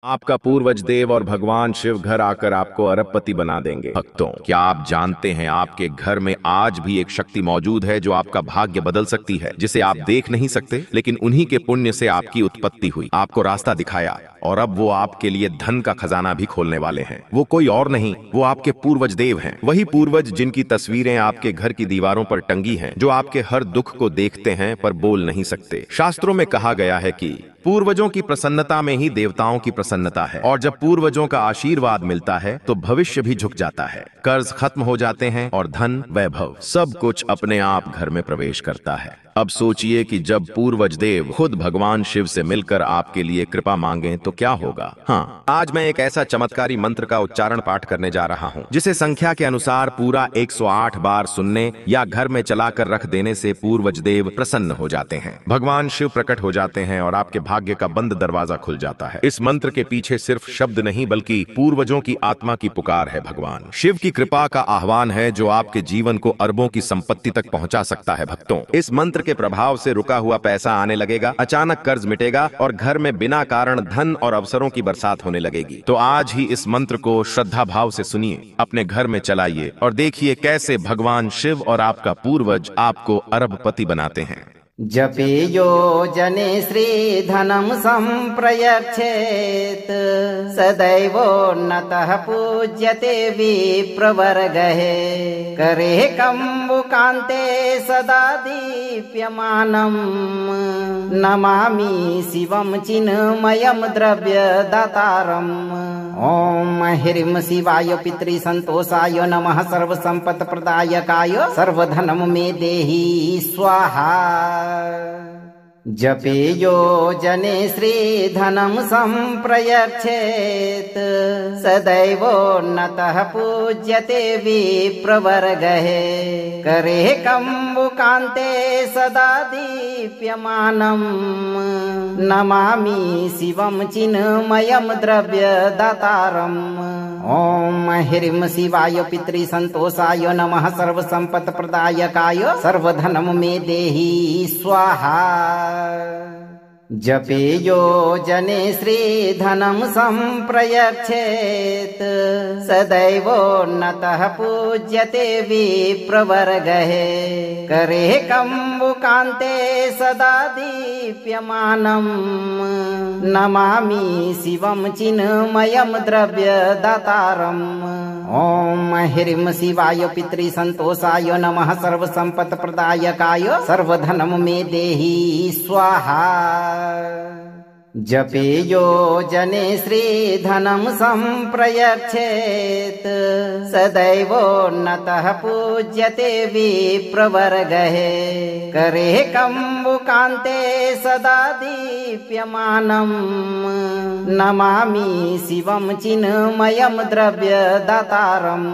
आपका पूर्वज देव और भगवान शिव घर आकर आपको अरबपति बना देंगे। भक्तों, क्या आप जानते हैं आपके घर में आज भी एक शक्ति मौजूद है जो आपका भाग्य बदल सकती है, जिसे आप देख नहीं सकते, लेकिन उन्हीं के पुण्य से आपकी उत्पत्ति हुई, आपको रास्ता दिखाया और अब वो आपके लिए धन का खजाना भी खोलने वाले हैं। वो कोई और नहीं, वो आपके पूर्वज देव हैं। वही पूर्वज जिनकी तस्वीरें आपके घर की दीवारों पर टंगी हैं, जो आपके हर दुख को देखते हैं पर बोल नहीं सकते। शास्त्रों में कहा गया है कि पूर्वजों की प्रसन्नता में ही देवताओं की प्रसन्नता है, और जब पूर्वजों का आशीर्वाद मिलता है तो भविष्य भी झुक जाता है, कर्ज खत्म हो जाते हैं और धन, वैभव, सब कुछ अपने आप घर में प्रवेश करता है। अब सोचिए कि जब पूर्वज देव खुद भगवान शिव से मिलकर आपके लिए कृपा मांगे तो क्या होगा। हाँ, आज मैं एक ऐसा चमत्कारी मंत्र का उच्चारण पाठ करने जा रहा हूँ जिसे संख्या के अनुसार पूरा 108 बार सुनने या घर में चलाकर रख देने से पूर्वज देव प्रसन्न हो जाते हैं, भगवान शिव प्रकट हो जाते हैं और आपके भाग्य का बंद दरवाजा खुल जाता है। इस मंत्र के पीछे सिर्फ शब्द नहीं बल्कि पूर्वजों की आत्मा की पुकार है। भगवान शिव की कृपा का आह्वान है जो आपके जीवन को अरबों की संपत्ति तक पहुंचा सकता है। भक्तों, इस मंत्र के प्रभाव से रुका हुआ पैसा आने लगेगा, अचानक कर्ज मिटेगा और घर में बिना कारण धन और अवसरों की बरसात होने लगेगी। तो आज ही इस मंत्र को श्रद्धा भाव से सुनिए, अपने घर में चलाइए और देखिए कैसे भगवान शिव और आपका पूर्वज आपको अरबपति बनाते हैं। जपेयो जने श्रीधनं सम्प्रयच्छेत् सदैवोन्नतः पूज्यते विप्रवर्गः करे कम्बुकान्ते सदा दीप्यमानं नमामि शिवं चिन्मयं द्रव्यदातारम्। ओम ह्रीं शिवाय पितृसंतोषाय नमः सर्वसंपत्प्रदायकाय सर्वधनं मे देहि स्वाहा। जपेयो जने श्रीधनं सम्प्रयच्छेत् सदैवोन्नतः पूज्यते विप्रवर्गः करे कम्बुकान्ते सदा दीप्यमानं नमामि शिवं चिन्मयं द्रव्यदातारम्। ओम ह्रीं शिवाय पितृसंतोषाय नमः सर्वसंपत्प्रदायकाय सर्वधनं मे देहि स्वाहा। जपेयो जने श्रीधनं सम्प्रयच्छेत् सदैवोन्नतः पूज्यते विप्रवर्गः करे कम्बुकान्ते सदा दीप्यमानं नमामि शिवं चिन्मयं द्रव्यदातारम्। ओम ह्रीं शिवाय पितृसंतोषाय नमः सर्वसंपत्प्रदायकाय सर्वधनं मे देहि स्वाहा। जपेयो जने श्रीधनं सम्प्रयच्छेत् सदैवोन्नतः पूज्यते विप्रवर्गः करे कम्बुकान्ते सदा दीप्यमानं नमामि शिवं चिन्मयं द्रव्यदातारम्।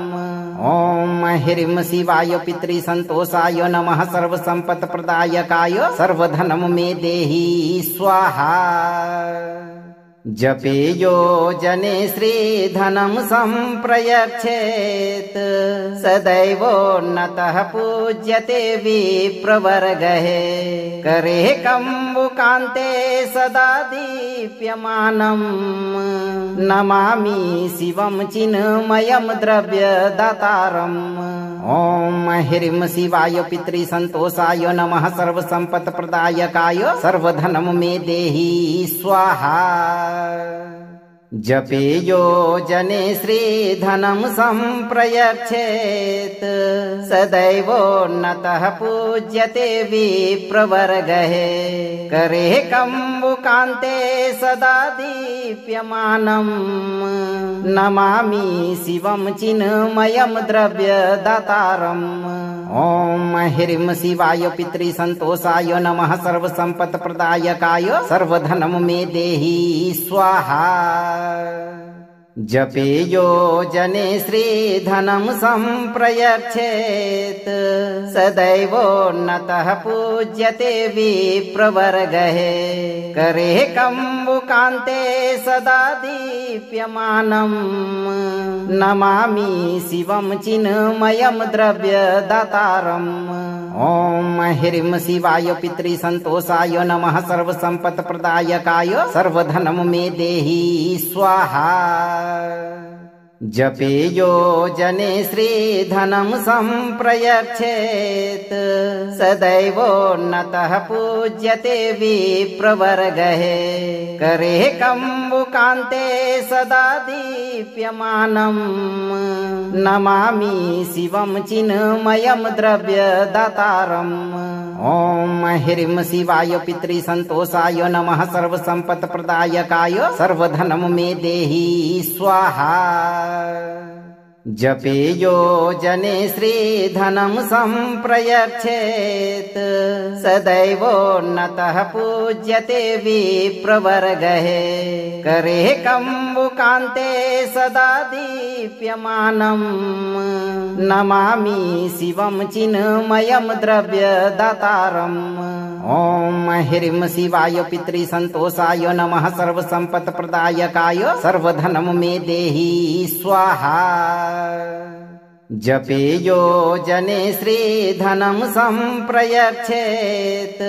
ओम ह्रीं शिवाय पितृसंतोषाय नमः सर्वसंपत्प्रदायकाय सर्वधनं मे देहि स्वाहा। जपेयो जने श्रीधनं सम्प्रयच्छेत् सदैवोन्नतः पूज्यते विप्रवर्गः करे कम्बुकान्ते सदा दीप्यमानं नमामि शिवं चिन्मयं द्रव्यदातारम्। ओम ह्रीं शिवाय पितृसंतोषाय नमः सर्वसंपत्प्रदायकाय सर्वधनं मे देहि स्वाहा। जपेयो जने श्रीधनं सम्प्रयच्छेत् सदैवोन्नतः पूज्यते विप्रवर्गः करे कम्बुकान्ते सदा दीप्यमानं नमामि शिवं चिन्मयं द्रव्यदातारम्। ओम ह्रीं शिवाय पितृसंतोषाय नमः सर्वसंपत्प्रदायकाय सर्वधनं मे देहि स्वाहा। जपेयो जने श्रीधनं सम्प्रयच्छेत् सदैवोन्नतः पूज्यते विप्रवर्गः करे कम्बुकान्ते सदा दीप्यमानं नमामि शिवं चिन्मयं द्रव्यदातारम्। ॐ ह्रीं शिवाय पितृसन्तोषाय नमः सर्वसम्पत्प्रदायकाय सर्वधनं मे देहि स्वाहा जपेयो जने श्रीधनं सम्प्रयच्छेत् सदैवोन्नतः पूज्यते विप्रवर्गः करे कम्बुकान्ते सदा दीप्यमानम् नमामि शिवं चिन्मयं द्रव्यदातारम् ॐ ह्रीं शिवाय पितृसन्तोषाय नमः सर्वसम्पत्प्रदायकाय सर्वधनं मे देहि स्वाहा जपेयो जने श्रीधनं सम्प्रयच्छेत् सदैवोन्नतः पूज्यते विप्रवर्गः करे कम्बुकान्ते सदा दीप्यमानम् नमामि शिवं चिन्मयं द्रव्यदातारम् ॐ ह्रीं शिवाय पितृसन्तोषाय नमः सर्वसम्पत्प्रदायकाय सर्वधनं मे देहि स्वाहा जपेयो जने श्रीधनं सम्प्रयच्छेत्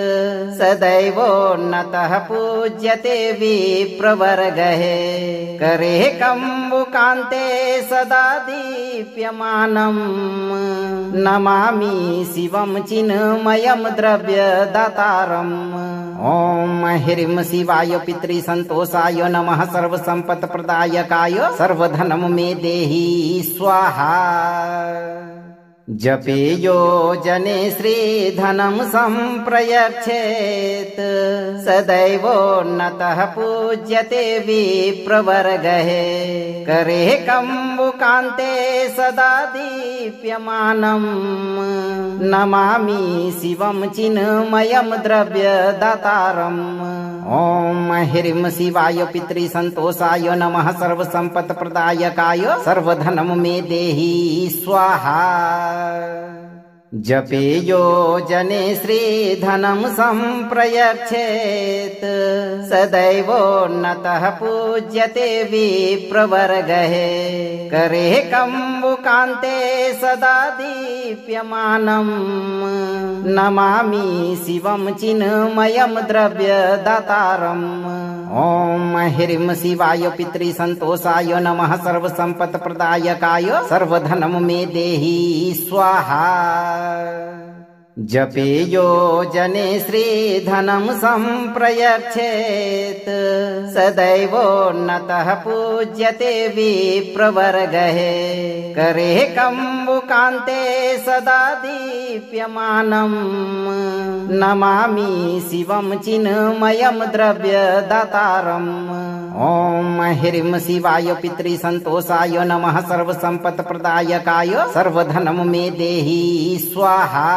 सदैवोन्नतः पूज्यते विप्रवर्गः करे कम्बुकान्ते सदा दीप्यमानम् नमामि शिवं चिन्मयं द्रव्यदातारम् ॐ ह्रीं शिवाय पितृसन्तोषाय नमः सर्वसम्पत्प्रदायकाय सर्वधनं मे देहि स्वाहा जपेयो जने श्रीधनं सम्प्रयच्छेत् सदैवोन्नतः पूज्यते विप्रवर्गः करे कम्बुकान्ते सदा दीप्यमानम् नमामि शिवं चिन्मयं द्रव्यदातारम् ॐ ह्रीं शिवाय पितृसन्तोषाय नमः सर्वसम्पत्प्रदायकाय सर्वधनं मे देहि स्वाहा जपेयो जने श्रीधनं सम्प्रयच्छेत् सदैवोन्नतः पूज्यते विप्रवर्गः करे कम्बुकान्ते सदा दीप्यमानम् नमामि शिवं चिन्मयं द्रव्यदातारम् ॐ ह्रीं शिवाय पितृसन्तोषाय नमः सर्वसम्पत्प्रदायकाय सर्वधनं मे देहि स्वाहा जपेयो जने श्रीधनं सम्प्रयच्छेत् सदैवोन्नतः पूज्यते विप्रवर्गः करे कम्बुकान्ते सदा दीप्यमानम् नमामि शिवं चिन्मयं द्रव्यदातारम् ॐ ह्रीं शिवाय पितृसन्तोषाय नमः सर्वसम्पत्प्रदायकाय सर्वधनं मे देहि स्वाहा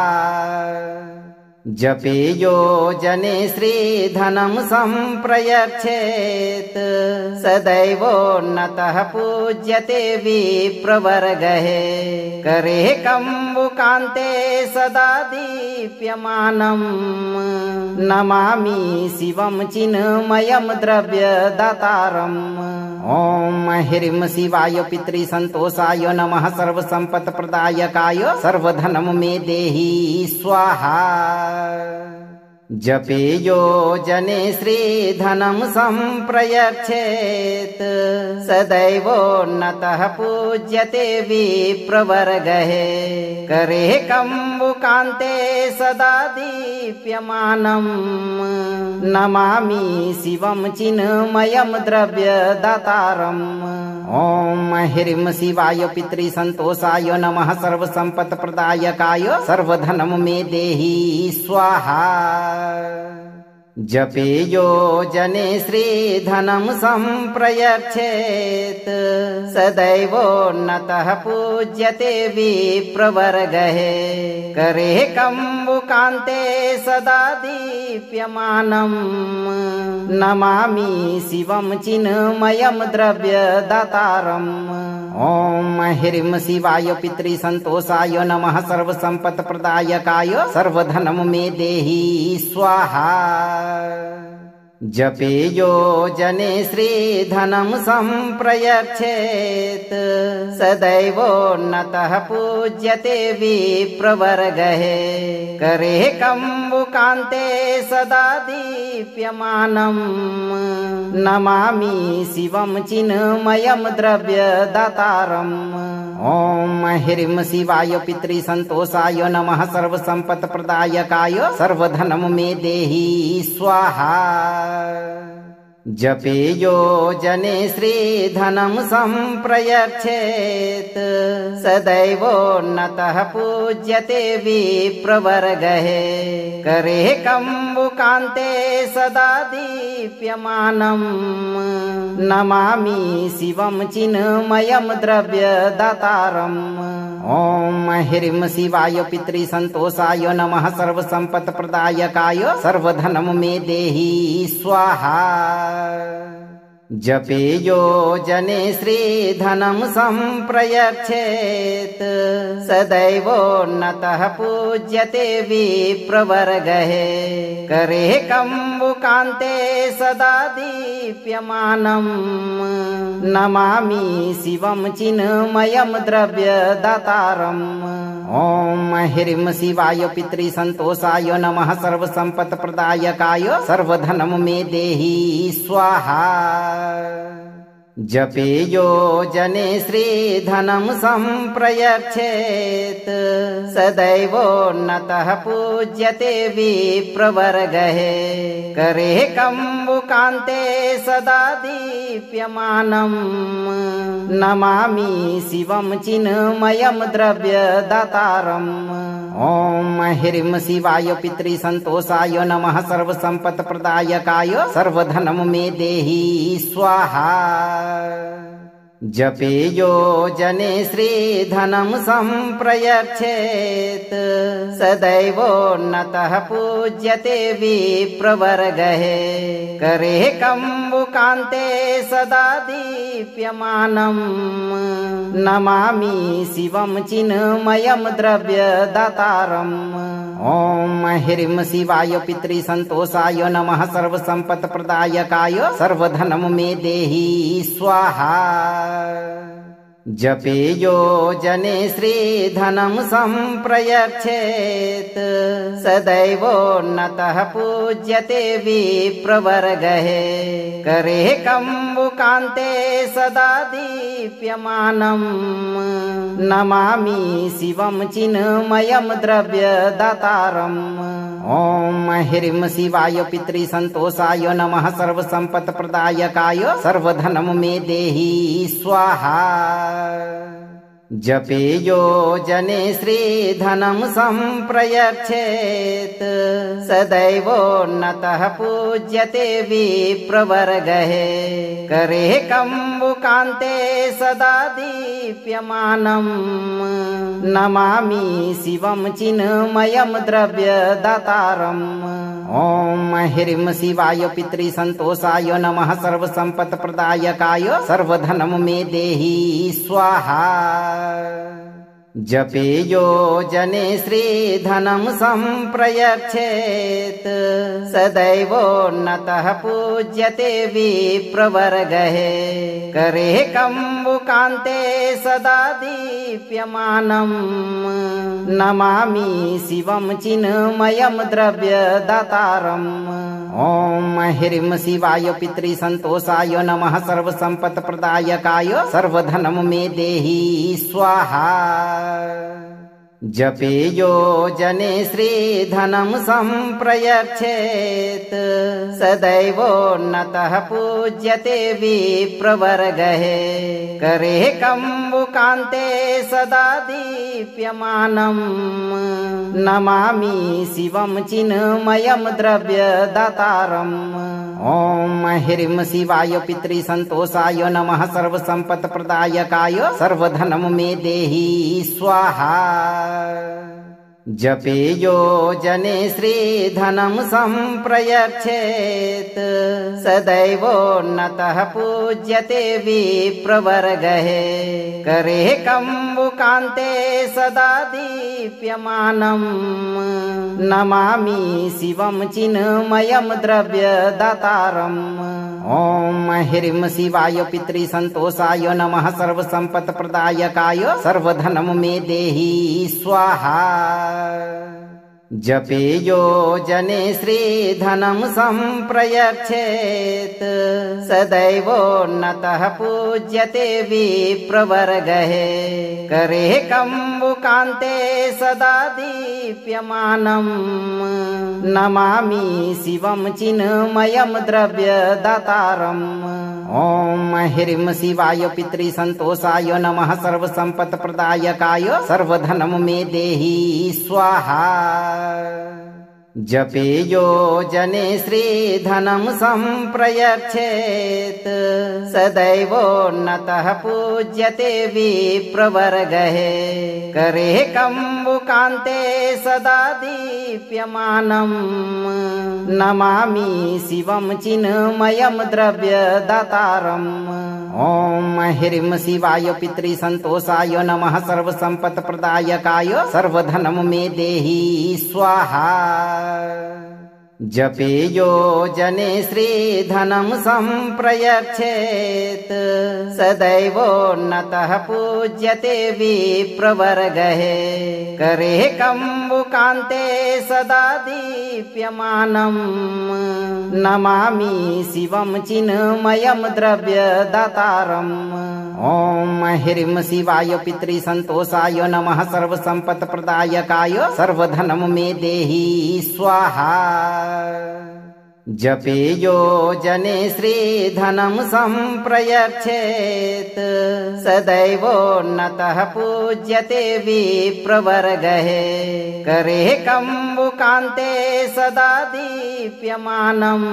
जपेयो जने श्रीधनं सम्प्रयच्छेत् सदैवोन्नतः पूज्यते विप्रवर्गः करे कम्बुकान्ते सदा दीप्यमानम् नमामि शिवं चिन्मयं द्रव्यदातारम् ॐ ह्रीं शिवाय पितृसन्तोषाय नमः सर्वसम्पत्प्रदायकाय सर्वधनं मे देहि स्वाहा जपेयो जने श्रीधनं सम्प्रयच्छेत् सदैवोन्नतः पूज्यते विप्रवर्गः करे कम्बुकान्ते सदा दीप्यमानम् नमामि शिवं चिन्मयं द्रव्यदातारम् ॐ ह्रीं शिवाय पितृसन्तोषाय नमः सर्वसम्पत्प्रदायकाय सर्वधनं मे देहि स्वाहा जपेयो जने श्रीधनं सम्प्रयच्छेत् सदैवोन्नतः पूज्यते विप्रवर्गः करे कम्बुकान्ते सदा दीप्यमानम् नमामि शिवं चिन्मयं द्रव्यदातारम् ॐ ह्रीं शिवाय पितृसन्तोषाय नमः सर्वसम्पत्प्रदायकाय सर्वधनं मे देहि स्वाहा जपेयो जने श्रीधनं सम्प्रयच्छेत् सदैवोन्नतः पूज्यते विप्रवर्गः करे कम्बुकान्ते सदा दीप्यमानम् नमामि शिवं चिन्मयं द्रव्यदातारम् ॐ ह्रीं शिवाय पितृसन्तोषाय नमः सर्वसम्पत्प्रदायकाय सर्वधनं मे देहि स्वाहा जपेयो जने श्रीधनं सम्प्रयच्छेत् सदैवोन्नतः पूज्यते विप्रवर्गः करे कम्बुकान्ते सदा दीप्यमानम् नमामि शिवं चिन्मयं द्रव्यदातारम् ॐ ह्रीं शिवाय पितृसन्तोषाय नमः सर्वसम्पत्प्रदायकाय सर्वधनं मे देहि स्वाहा जपेयो जने श्रीधनं सम्प्रयच्छेत् सदैवोन्नतः पूज्यते विप्रवर्गः करे कम्बुकान्ते सदा दीप्यमानम् नमामि शिवं चिन्मयं द्रव्यदातारम् ॐ ह्रीं शिवाय पितृसन्तोषाय नमः सर्वसम्पत्प्रदायकाय सर्वधनं मे देहि स्वाहा जपेयो जने श्रीधनं सम्प्रयच्छेत् सदैवोन्नतः पूज्यते विप्रवर्गः करे कम्बुकान्ते सदा दीप्यमानम् नमामि शिवं चिन्मयं द्रव्यदातारम् ॐ ह्रीं शिवाय पितृसन्तोषाय नमः सर्वसम्पत्प्रदायकाय सर्वधनं मे देहि स्वाहा जपेयो जने श्रीधनं सम्प्रयच्छेत् सदैवोन्नतः पूज्यते विप्रवर्गः करे कम्बुकान्ते सदा दीप्यमानम् नमामि शिवं चिन्मयं द्रव्यदातारम् ॐ ह्रीं शिवाय पितृसन्तोषाय नमः सर्वसम्पत्प्रदायकाय सर्वधनं मे देहि स्वाहा जपेयो जने श्रीधनं सम्प्रयच्छेत् सदैवोन्नतः पूज्यते विप्रवर्गः करे कम्बुकान्ते सदा दीप्यमानम् नमामि शिवं चिन्मयं द्रव्यदातारम् ॐ ह्रीं शिवाय पितृसन्तोषाय नमः सर्वसम्पत्प्रदायकाय सर्वधनं मे देहि स्वाहा जपेयो जने श्रीधनं सम्प्रयच्छेत् सदैवोन्नतः पूज्यते विप्रवर्गः करे कम्बुकान्ते सदा दीप्यमानम् नमामि शिवं चिन्मयं द्रव्यदातारम् ॐ ह्रीं शिवाय पितृसन्तोषाय नमः सर्वसम्पत्प्रदायकाय सर्वधनं मे देहि स्वाहा जपेयो जने श्रीधनं सम्प्रयच्छेत् सदैवोन्नतः पूज्यते विप्रवर्गः करे कम्बुकान्ते सदा दीप्यमानम् नमामि शिवं चिन्मयं द्रव्यदातारम् ॐ ह्रीं शिवाय पितृसन्तोषाय नमः सर्वसम्पत्प्रदायकाय सर्वधनं मे देहि स्वाहा जपेयो जने श्रीधनं सम्प्रयच्छेत् सदैवोन्नतः पूज्यते विप्रवर्गः करे कम्बुकान्ते सदा दीप्यमानम् नमामि शिवं चिन्मयं द्रव्यदातारम् ॐ ह्रीं शिवाय पितृसन्तोषाय नमः सर्वसम्पत्प्रदायकाय सर्वधनं मे देहि स्वाहा जपेयो जने श्रीधनं सम्प्रयच्छेत् सदैवोन्नतः पूज्यते विप्रवर्गः करे कम्बुकान्ते सदा दीप्यमानम् नमामि शिवं चिन्मयं द्रव्यदातारम्। ॐ ह्रीं शिवाय पितृसन्तोषाय नमः सर्वसम्पत्प्रदायकाय सर्वधनं मे देहि स्वाहा। जपेयो जने श्रीधनं सम्प्रयच्छेत् सदैवोन्नतः पूज्यते विप्रवर्गः करे कम्बुकान्ते सदा दीप्यमानम् नमामि शिवं चिन्मयं द्रव्यदातारम्। ॐ ह्रीं शिवाय पितृसन्तोषाय नमः सर्वसम्पत्प्रदायकाय सर्वधनं मे देहि स्वाहा। जपेयो जने श्रीधनं सम्प्रयच्छेत् सदैवोन्नतः पूज्यते विप्रवर्गः करे कम्बुकान्ते सदा दीप्यमानम् नमामि शिवं चिन्मयं द्रव्यदातारम्। ॐ ह्रीं शिवाय पितृसन्तोषाय नमः सर्वसम्पत्प्रदायकाय सर्वधनं मे देहि स्वाहा। जपेयो जने श्रीधनं सम्प्रयच्छेत् सदैवोन्नतः पूज्यते विप्रवर्गः करे कम्बुकान्ते सदा दीप्यमानम् नमामि शिवं चिन्मयं द्रव्यदातारम्। ॐ ह्रीं शिवाय पितृसन्तोषाय नमः सर्वसम्पत्प्रदायकाय सर्वधनं मे देहि स्वाहा। जपेयो जने श्रीधनं सम्प्रयच्छेत् सदैवोन्नतः पूज्यते विप्रवर्गः करे कम्बुकान्ते सदा दीप्यमानम्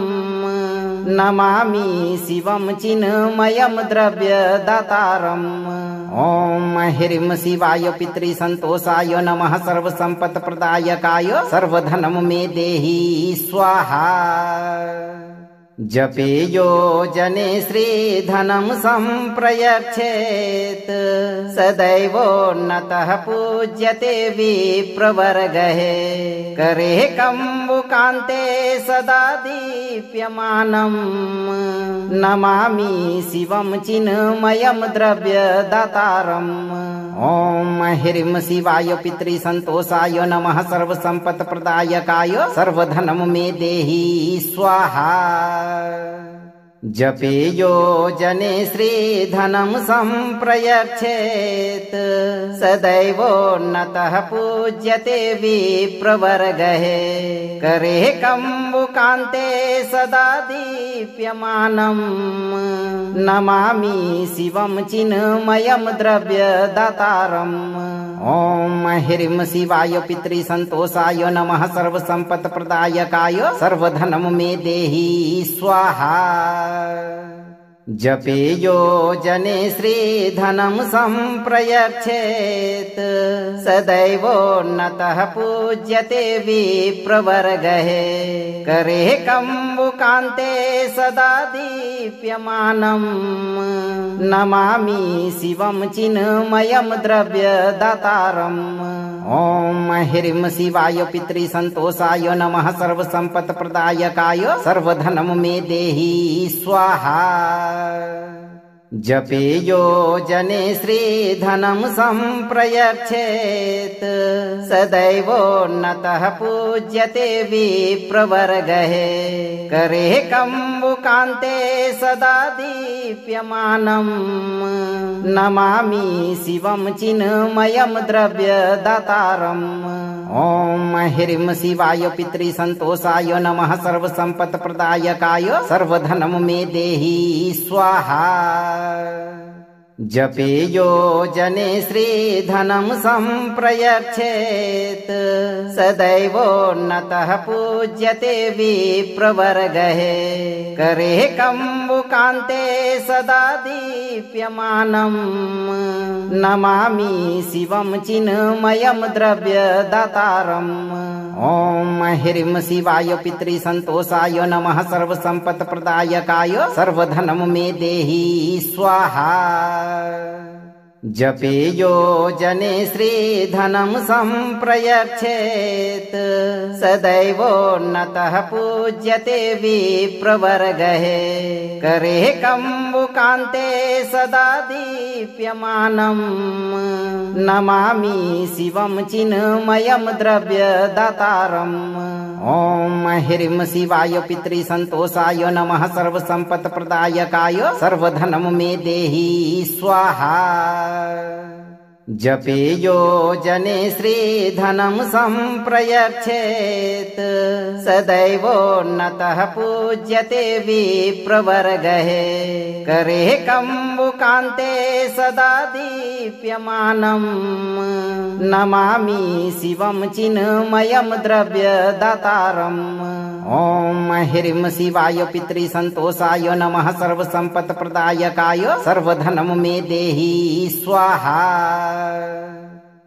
नमामि शिवं चिन्मयं द्रव्यदातारम्। ॐ ह्रीं शिवाय पितृसन्तोषाय नमः सर्वसम्पत्प्रदायकाय सर्वधनं मे देहि स्वाहा। जपेयो जने श्रीधनं सम्प्रयच्छेत् सदैवोन्नतः पूज्यते विप्रवर्गः करे कम्बुकान्ते सदा दीप्यमानम् नमामि शिवं चिन्मयं द्रव्यदातारम्। ॐ ह्रीं शिवाय पितृसन्तोषाय नमः सर्वसम्पत्प्रदायकाय सर्वधनं मे देहि स्वाहा। जपेयो जने श्रीधनं सम्प्रयच्छेत् सदैवोन्नतः पूज्यते विप्रवर्गः करे कम्बुकान्ते सदा दीप्यमानम् नमामि शिवं चिन्मयं द्रव्यदातारम्। ॐ ह्रीं शिवाय पितृसन्तोषाय नमः सर्वसम्पत्प्रदायकाय सर्वधनं मे देहि स्वाहा। जपेयो जने श्रीधनं सम्प्रयच्छेत् सदैवोन्नतः पूज्यते विप्रवर्गः करे कम्बुकान्ते सदा दीप्यमानम् नमामि शिवं चिन्मयं द्रव्यदातारम्। ॐ ह्रीं शिवाय पितृसन्तोषाय नमः सर्वसम्पत्प्रदायकाय सर्वधनं मे देहि स्वाहा। जपेयो जने श्रीधनं सम्प्रयच्छेत् सदैवोन्नतः पूज्यते विप्रवर्गः करे कम्बुकान्ते सदा दीप्यमानम् नमामि शिवं चिन्मयं द्रव्यदातारम्। ॐ ह्रीं शिवाय पितृसन्तोषाय नमः सर्वसम्पत्प्रदायकाय सर्वधनं मे देहि स्वाहा। जपेयो जने श्रीधनं सम्प्रयच्छेत् सदैवोन्नतः पूज्यते विप्रवर्गः करे कम्बुकान्ते सदा दीप्यमानम् नमामि शिवं चिन्मयं द्रव्यदातारम्। ॐ ह्रीं शिवाय पितृसन्तोषाय नमः सर्वसम्पत्प्रदायकाय सर्वधनं मे देहि स्वाहा। जपेयो जने श्रीधनं सम्प्रयच्छेत् सदैवोन्नतः पूज्यते विप्रवर्गः करे कम्बुकान्ते सदा दीप्यमानम् नमामि शिवं चिन्मयं द्रव्यदातारम्। ॐ ह्रीं शिवाय पितृसन्तोषाय नमः सर्वसम्पत्प्रदायकाय सर्वधनं मे देहि स्वाहा। जपेयो जने श्रीधनं सम्प्रयच्छेत् सदैवोन्नतः पूज्यते विप्रवर्गः करे कम्बुकान्ते सदा दीप्यमानम् नमामि शिवं चिन्मयं द्रव्यदातारम्। ॐ ह्रीं शिवाय पितृसन्तोषाय नमः सर्वसम्पत्प्रदायकाय सर्वधनं मे देहि स्वाहा।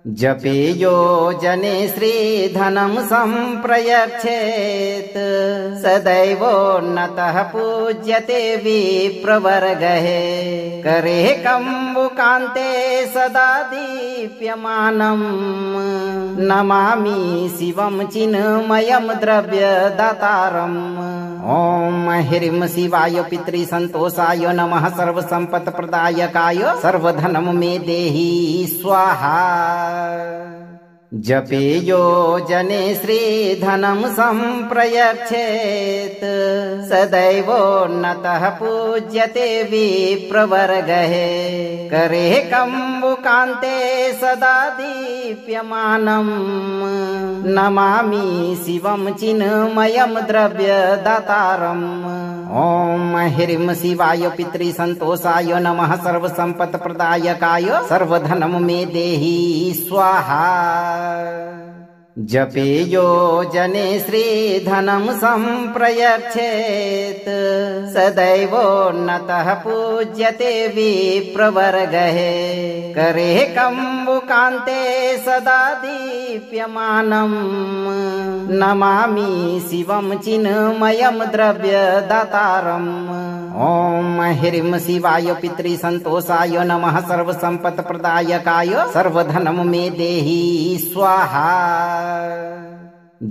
जपेयो जने श्रीधनं सम्प्रयच्छेत् सदैवोन्नतः पूज्यते विप्रवर्गः करे कम्बुकान्ते सदा दीप्यमानम् नमामि शिवं चिन्मयं द्रव्यदातारम्। ॐ ह्रीं शिवाय पितृसन्तोषाय नमः सर्वसम्पत्प्रदायकाय सर्वधनं मे देहि स्वाहा। जपेयो जने श्रीधनं सम्प्रयच्छेत् सदैवोन्नतः पूज्यते विप्रवर्गः करे कम्बुकान्ते सदा दीप्यमानम् नमामि शिवं चिन्मयं द्रव्यदातारम्। ॐ ह्रीं शिवाय पितृसन्तोषाय नमः सर्वसम्पत्प्रदायकाय सर्वधनं मे देहि स्वाहा। जपेयो जने श्रीधनं सम्प्रयच्छेत् सदैवोन्नतः पूज्यते विप्रवर्गः करे कम्बुकान्ते सदा दीप्यमानम् नमामि शिवं चिन्मयं द्रव्यदातारम्। ॐ ह्रीं शिवाय पितृसन्तोषाय नमः सर्वसम्पत्प्रदायकाय सर्वधनं मे देहि स्वाहा।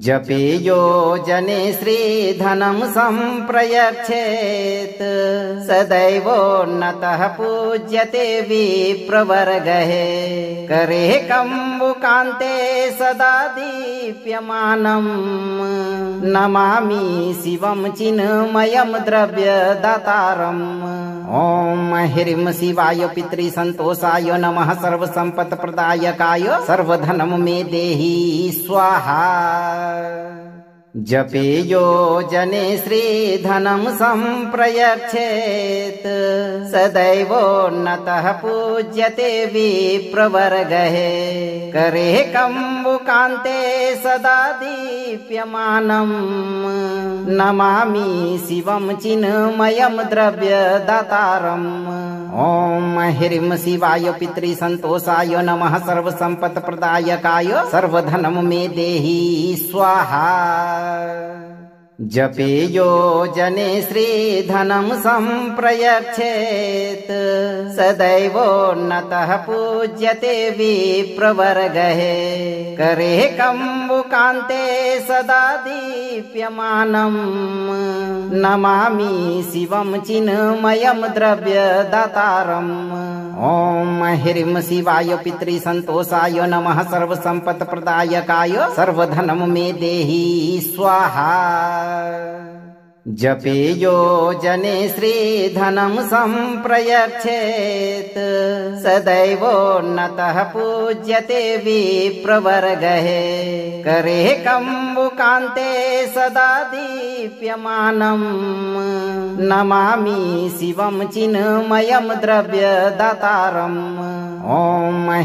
जपेयो जने श्रीधनं सम्प्रयच्छेत् सदैवोन्नतः पूज्यते विप्रवर्गः करे कम्बुकान्ते सदा दीप्यमानम् नमामि शिवं चिन्मयं द्रव्यदातारम्। ॐ ह्रीं शिवाय पितृसन्तोषाय नमः सर्वसम्पत्प्रदायकाय सर्वधनं मे देहि स्वाहा। जपेयो जने श्रीधनं सम्प्रयच्छेत् सदैवोन्नतः पूज्यते विप्रवर्गः करे कम्बुकान्ते सदा दीप्यमानम् नमामि शिवं चिन्मयं द्रव्यदातारम्। ॐ ह्रीं शिवाय पितृसन्तोषाय नमः सर्वसम्पत्प्रदायकाय सर्वधनं मे देहि स्वाहा। जपेयो जने श्रीधनं सम्प्रयच्छेत् सदैवोन्नतः पूज्यते विप्रवर्गः करे कम्बुकान्ते सदा दीप्यमानम् नमामि शिवं चिन्मयं द्रव्यदातारम्। ॐ ह्रीं शिवाय पितृसन्तोषाय नमः सर्वसम्पत्प्रदायकाय सर्वधनं मे देहि स्वाहा। जपेयो जने श्रीधनं सम्प्रयच्छेत् सदैवोन्नतः पूज्यते विप्रवर्गः करे कम्बुकान्ते सदा दीप्यमानम् नमामि शिवं चिन्मयं द्रव्यदातारम्। ॐ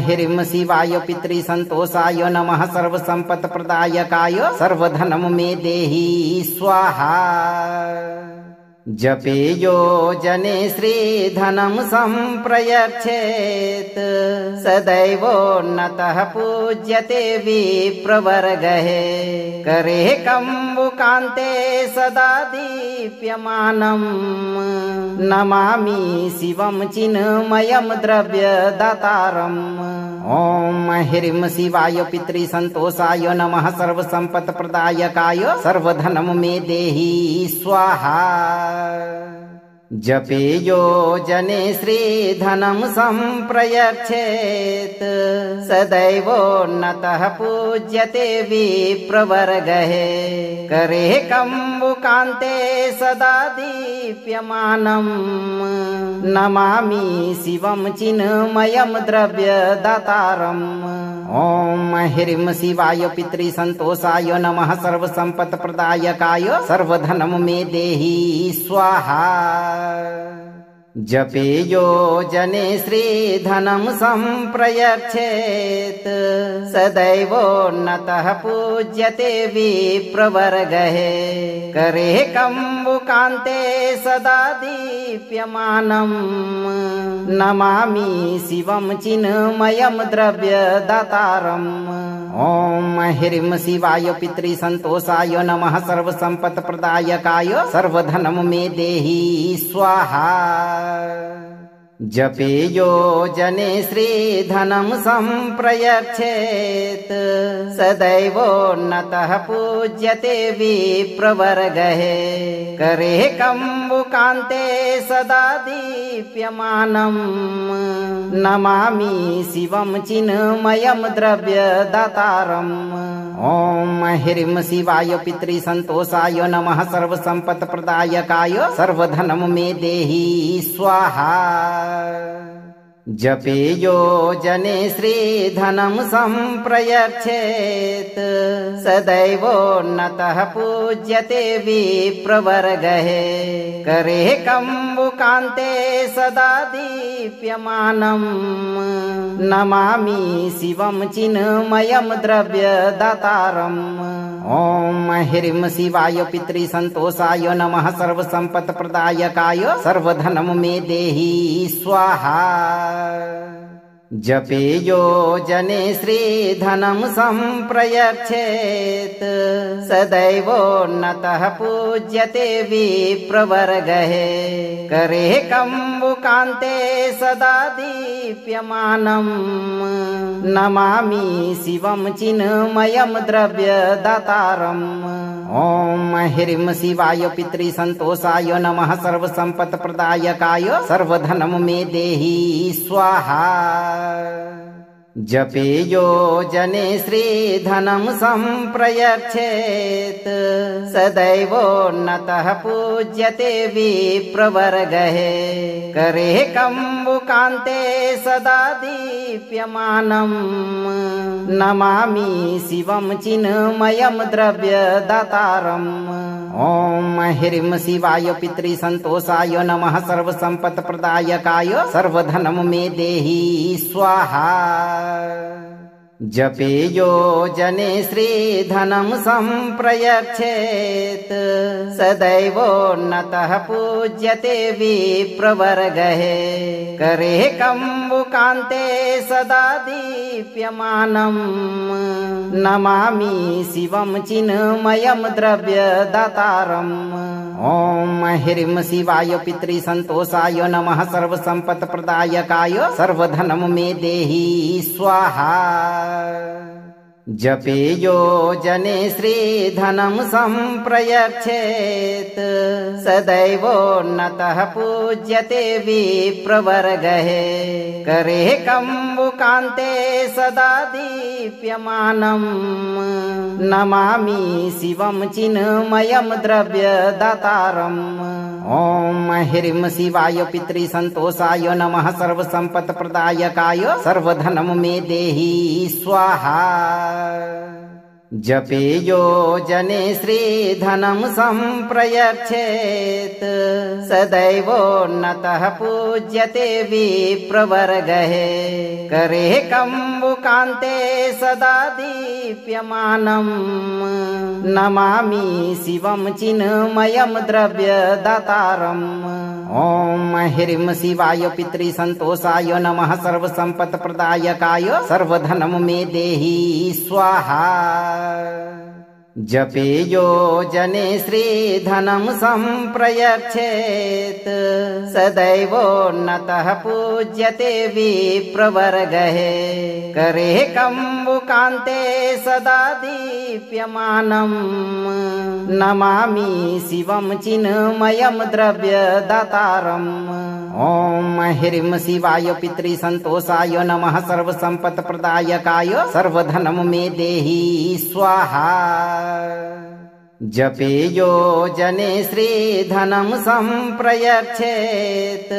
ह्रीं शिवाय पितृसन्तोषाय नमः सर्वसम्पत्प्रदायकाय सर्वधनं मे देहि स्वाहा। जपेयो जने श्रीधनं सम्प्रयच्छेत् सदैवोन्नतः पूज्यते विप्रवर्गः करे कम्बुकान्ते सदा दीप्यमानम् नमामि शिवं चिन्मयं द्रव्यदातारम्। ॐ ह्रीं शिवाय पितृसन्तोषाय नमः सर्वसम्पत्प्रदायकाय सर्वधनं मे देहि स्वाहा। जपेयो जने श्रीधनं सम्प्रयच्छेत् सदैवोन्नतः पूज्यते विप्रवर्गः करे कम्बुकान्ते सदा दीप्यमानम् नमामि शिवं चिन्मयं द्रव्यदातारम्। ॐ ह्रीं शिवाय पितृसन्तोषाय नमः सर्वसम्पत्प्रदायकाय सर्वधनं मे देहि स्वाहा। जपेयो जने श्रीधनं सम्प्रयच्छेत् सदैवोन्नतः पूज्यते विप्रवर्गः करे कम्बुकान्ते सदा दीप्यमानम् नमामि शिवं चिन्मयं द्रव्यदातारम्। ॐ ह्रीं शिवाय पितृसन्तोषाय नमः सर्वसम्पत्प्रदायकाय सर्वधनं मे देहि स्वाहा। जपेयो जने श्रीधनं सम्प्रयच्छेत् सदैवोन्नतः पूज्यते विप्रवर्गः करे कम्बुकान्ते सदा दीप्यमानम् नमामि शिवं चिन्मयं द्रव्यदातारम्। ॐ ह्रीं शिवाय पितृसन्तोषाय नमः सर्वसम्पत्प्रदायकाय सर्वधनं मे देहि स्वाहा। जपेयो जने श्रीधनं सम्प्रयच्छेत् सदैवोन्नतः पूज्यते विप्रवर्गः करे कम्बुकान्ते सदा दीप्यमानम् नमामि शिवं चिन्मयं द्रव्यदातारम्। ॐ ह्रीं शिवाय पितृसन्तोषाय नमः सर्वसम्पत्प्रदायकाय सर्वधनं मे देहि स्वाहा। जपेयो जने श्रीधनं सम्प्रयच्छेत् सदैवोन्नतः पूज्यते विप्रवर्गः करे कम्बुकान्ते सदा दीप्यमानम् नमामि शिवं चिन्मयं द्रव्यदातारम्। ॐ ह्रीं शिवाय पितृसन्तोषाय नमः सर्वसम्पत्प्रदायकाय सर्वधनं मे देहि स्वाहा। जपेयो जने श्रीधनं सम्प्रयच्छेत् सदैवोन्नतः पूज्यते विप्रवर्गः करे कम्बुकान्ते सदा दीप्यमानम् नमामि शिवं चिन्मयं द्रव्यदातारम्। ॐ ह्रीं शिवाय पितृसन्तोषाय नमः सर्वसम्पत्प्रदायकाय सर्वधनं मे देहि स्वाहा। जपेयो जने श्रीधनं सम्प्रयच्छेत् सदैवोन्नतः पूज्यते विप्रवर्गः करे कम्बुकान्ते सदा दीप्यमानम् नमामि शिवं चिन्मयं द्रव्यदातारम्। ॐ ह्रीं शिवाय पितृसन्तोषाय नमः सर्वसम्पत्प्रदायकाय सर्वधनं मे देहि स्वाहा। जपेयो जने श्रीधनं सम्प्रयच्छेत् सदैवोन्नतः पूज्यते विप्रवर्गः करे कम्बुकान्ते सदा दीप्यमानम् नमामि शिवं चिन्मयं द्रव्यदातारम्। ॐ ह्रीं शिवाय पितृसन्तोषाय नमः सर्वसम्पत्प्रदायकाय सर्वधनं मे देहि स्वाहा। जपेयो जने श्रीधनं सम्प्रयच्छेत् सदैवोन्नतः पूज्यते विप्रवर्गः करे कम्बुकान्ते सदा दीप्यमानम् नमामि शिवं चिन्मयं द्रव्यदातारम्। ॐ ह्रीं शिवाय पितृसन्तोषाय नमः सर्वसम्पत्प्रदायकाय सर्वधनं मे देहि स्वाहा। जपेयो जने श्रीधनं सम्प्रयच्छेत् सदैवोन्नतः पूज्यते विप्रवर्गः करे कम्बुकान्ते सदा दीप्यमानम् नमामि शिवं चिन्मयं द्रव्यदातारम्। ॐ ह्रीं शिवाय पितृसन्तोषाय नमः सर्वसम्पत्प्रदायकाय सर्वधनं मे देहि स्वाहा। जपेयो जने श्रीधनं सम्प्रयच्छेत्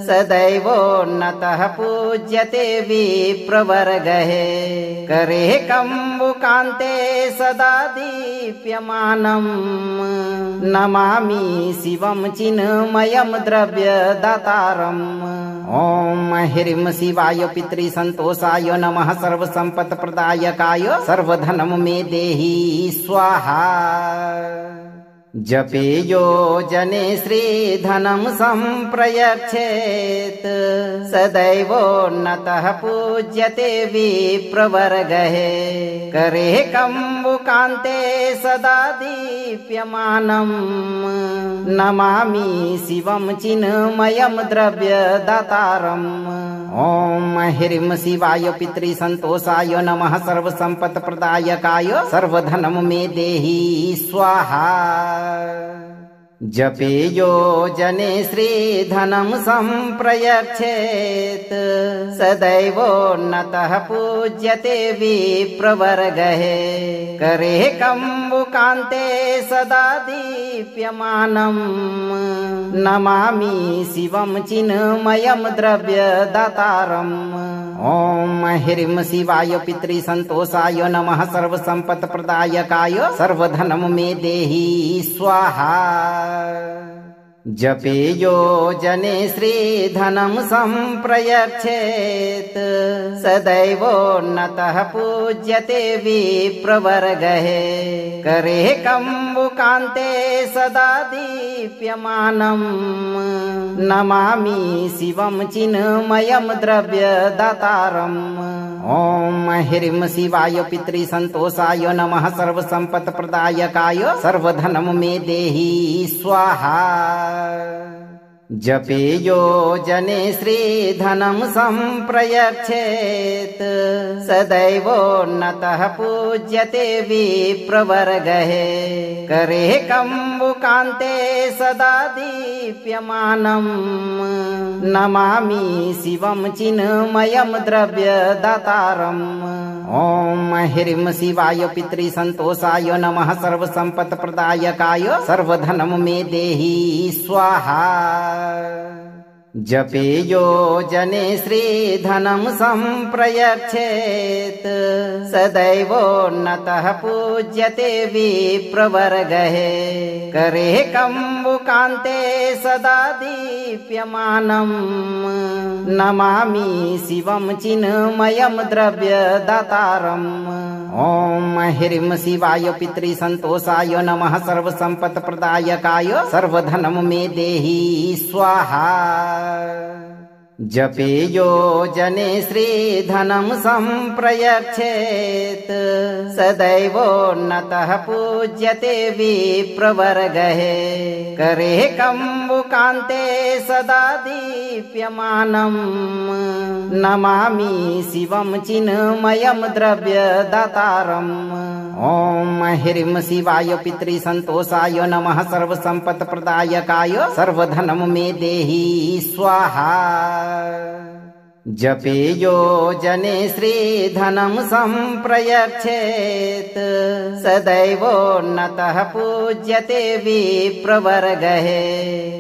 सदैवोन्नतः पूज्यते विप्रवर्गः करे कम्बुकान्ते सदा दीप्यमानम् नमामि शिवं चिन्मयं द्रव्यदातारम्। ॐ ह्रीं शिवाय पितृसन्तोषाय नमः सर्वसम्पत्प्रदायकाय सर्वधनं मे देहि स्वाहा। जपेयो जने श्रीधनं सम्प्रयच्छेत् सदैवोन्नतः पूज्यते विप्रवर्गः करे कम्बुकान्ते सदा दीप्यमानम् नमामि शिवं चिन्मयं द्रव्यदातारम्। ॐ ह्रीं शिवाय पितृसन्तोषाय नमः सर्वसम्पत्प्रदायकाय सर्वधनं मे देहि स्वाहा। जपेयो जने श्रीधनं सम्प्रयच्छेत् सदैवोन्नतः पूज्यते विप्रवर्गः करे कम्बुकान्ते सदा दीप्यमानम् नमामि शिवं चिन्मयं द्रव्यदातारम्। ॐ ह्रीं शिवाय पितृसन्तोषाय नमः सर्वसम्पत्प्रदायकाय सर्वधनं मे देहि स्वाहा। जपेयो जने श्रीधनं सम्प्रयच्छेत् सदैवोन्नतः पूज्यते विप्रवर्गः करे कम्बुकान्ते सदा दीप्यमानम् नमामि शिवं चिन्मयं द्रव्यदातारम्। ॐ ह्रीं शिवाय पितृसन्तोषाय नमः सर्वसम्पत्प्रदायकाय सर्वधनं मे देहि स्वाहा। जपेयो जने श्रीधनं सम्प्रयच्छेत् सदैवोन्नतः पूज्यते विप्रवर्गः करे कम्बुकान्ते सदा दीप्यमानम् नमामि शिवं चिन्मयं द्रव्यदातारम्। ॐ ह्रीं शिवाय पितृसन्तोषाय नमः सर्वसम्पत्प्रदायकाय सर्वधनं मे देहि स्वाहा। जपेयो जने श्रीधनं सम्प्रयच्छेत् सदैवोन्नतः पूज्यते विप्रवर्गः करे कम्बुकान्ते सदा दीप्यमानम् नमामि शिवं चिन्मयं द्रव्यदातारम्। ॐ ह्रीं शिवाय पितृसन्तोषाय नमः सर्वसम्पत्प्रदायकाय सर्वधनं मे देहि स्वाहा। जपेयो जने श्रीधनं सम्प्रयच्छेत् सदैवोन्नतः पूज्यते विप्रवर्गः करे कम्बुकान्ते सदा दीप्यमानम् नमामि शिवं चिन्मयं द्रव्यदातारम्। ॐ ह्रीं शिवाय पितृसन्तोषाय नमः सर्वसम्पत्प्रदायकाय सर्वधनं मे देहि स्वाहा। जपेयो जने श्रीधनं सम्प्रयच्छेत् सदैवोन्नतः पूज्यते विप्रवर्गः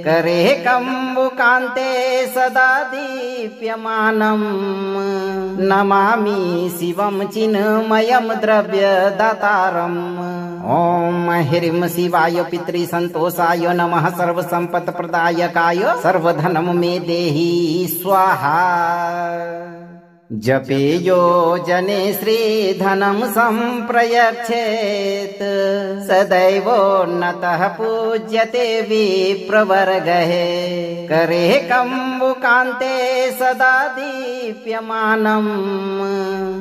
करे कम्बुकान्ते सदा दीप्यमानम् नमामि शिवं चिन्मयं द्रव्यदातारम्। ॐ ह्रीं शिवाय पितृसन्तोषाय नमः सर्वसम्पत्प्रदायकाय सर्वधनं मे देहि स्वाहा। जपेयो जने श्रीधनं सम्प्रयच्छेत् सदैवोन्नतः पूज्यते विप्रवर्गः करे कम्बुकान्ते सदा दीप्यमानम्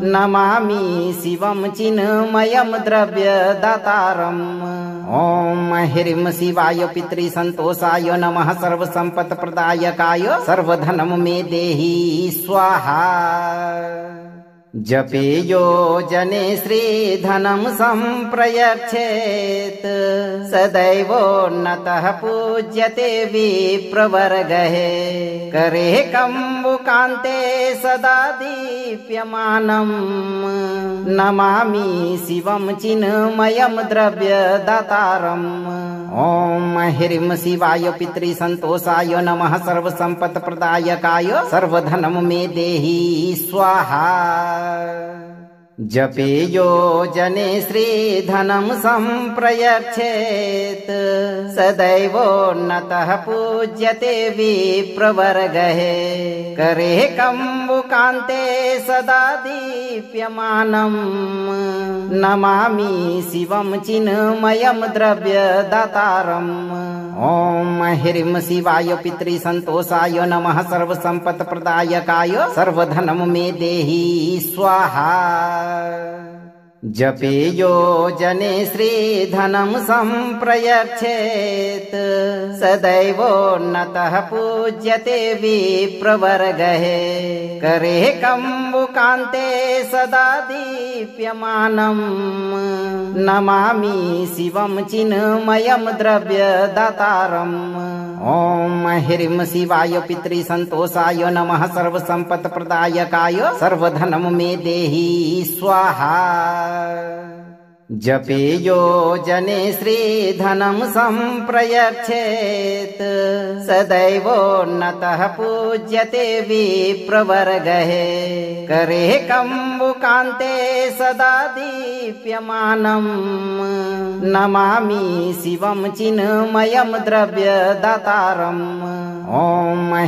नमामि शिवं चिन्मयं द्रव्यदातारम्। ॐ ह्रीं शिवाय पितृसन्तोषाय नमः सर्वसम्पत्प्रदायकाय सर्वधनं मे देहि स्वाहा। जपेयो जने श्रीधनं सम्प्रयच्छेत् सदैवोन्नतः पूज्यते विप्रवर्गः करे कम्बुकान्ते सदा दीप्यमानम् नमामि शिवं चिन्मयं द्रव्यदातारम्। ॐ ह्रीं शिवाय पितृसन्तोषाय नमः सर्वसम्पत्प्रदायकाय सर्वधनं मे देहि स्वाहा। जपेयो जने श्रीधनं सम्प्रयच्छेत् सदैवोन्नतः पूज्यते विप्रवर्गः करे कम्बुकान्ते सदा दीप्यमानम् नमामि शिवं चिन्मयं द्रव्यदातारम्। ॐ ह्रीं शिवाय पितृसन्तोषाय नमः सर्वसम्पत्प्रदायकाय सर्वधनं मे देहि स्वाहा। जपेयो जने श्रीधनं सम्प्रयच्छेत् सदैवोन्नतः पूज्यते विप्रवर्गः करे कम्बुकान्ते सदा दीप्यमानम् नमामि शिवं चिन्मयं द्रव्यदातारम्। ॐ ह्रीं शिवाय पितृसन्तोषाय नमः सर्वसम्पत्प्रदायकाय सर्वधनं मे देहि स्वाहा। जपेयो जने श्रीधनं सम्प्रयच्छेत् सदैवोन्नतः पूज्यते विप्रवर्गः करे कम्बुकान्ते सदा दीप्यमानम् नमामि शिवं चिन्मयं द्रव्यदातारम्। ॐ